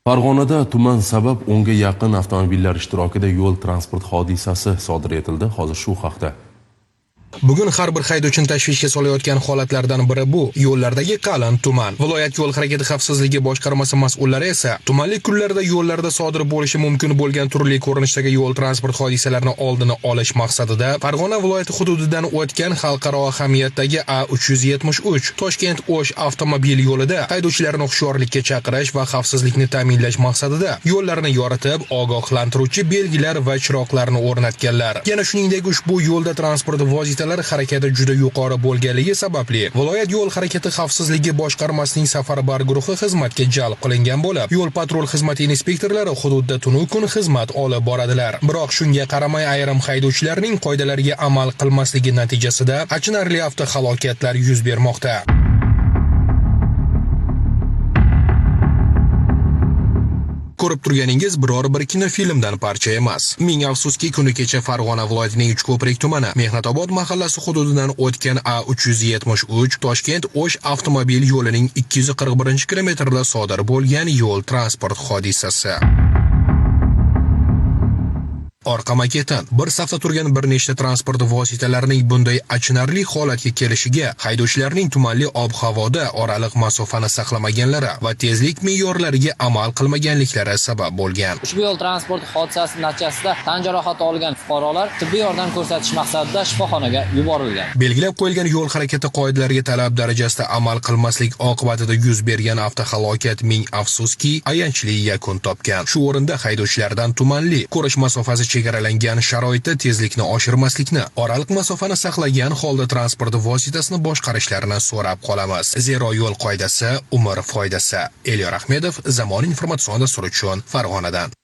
Farg'onada tuman sabab 10 ga yaqin avtomobillar ishtirokida yo'l transport hodisasi sodir etildi. Hozir shu haqda. Bugun har bir haydovchini tashvishga solayotgan holatlardan biri bu yo'llardagi qalin tuman. Viloyat yo'l harakati xavfsizligi boshqarmasi mas'ullari esa tumanli kunlarda yo'llarda sodir bo'lishi mumkin bo'lgan turli ko'rinishdagi yo'l transport hodisalarini oldini olish maqsadida Farg'ona viloyati hududidan o'tgan xalqaro ahamiyatdagi A373 Toshkent-O'sh avtomobil yo'lida haydovchilarni hushyorlikka chaqirish va xavfsizlikni ta'minlash maqsadida yo'llarni yoritib, ogohlantiruvchi belgilar va chiroqlarni o'rnatganlar. Yana shuningdek, ushbu yo'lda transport vositalari harakati juda yuqori bo'lganligi sababli viloyat yo'l harakati xavfsizligi boshqarmasining safarbar guruhi xizmatga jalb qilingan bo'lib, yo'l patrul xizmati inspektorlari hududda tunu kun xizmat olib boradilar. Biroq shunga qaramay ayrim haydovchilarning qoidalarga amal qilmasligi natijasida achinarli avtohalokatlar yuz bermoqda. Ko'rib turganingiz biror bir kinofilmdan parcha emas. Ming afsuski, kuni kecha Farg'ona viloyatining Uchko'prik tumani Mehnatobod mahallasi hududidan o'tgan A373 Toshkent-O'sh avtomobil yo'lining 241-kilometrida sodir bo'lgan yo'l transport hodisasi. Orqa maketan bir safda turgan bir nechta transport vositalarining bunday achinarli holatga kelishiga haydovchilarning tumanli ob-havoda oraliq masofani saqlamaganlari va tezlik me'yorlariga amal qilmaganliklari sabab bo'lgan. Ushbu yo'l transport hodisasi natijasida tan jarohati olgan fuqarolar tibbiy yordam ko'rsatish maqsadida shifoxonaga yuborilgan. Belgilab qo'yilgan yo'l harakati qoidalariga talab darajasida amal qilmaslik oqibatida yuz bergan avtohalokat ming afsuski ayanchli yakun topgan. Shu o'rinda haydovchilardan tumanli ko'rish masofasi chegaralangan sharoitda tezlikni oshirmaslikni, oraliq masofani saqlagan holda transport vositasini boshqarishlarini so'rab qolamiz. Zero yo'l qoidasi umr foydasi. Elyor Ahmedov, Zamon informatsion dasturi uchun Farg'onadan.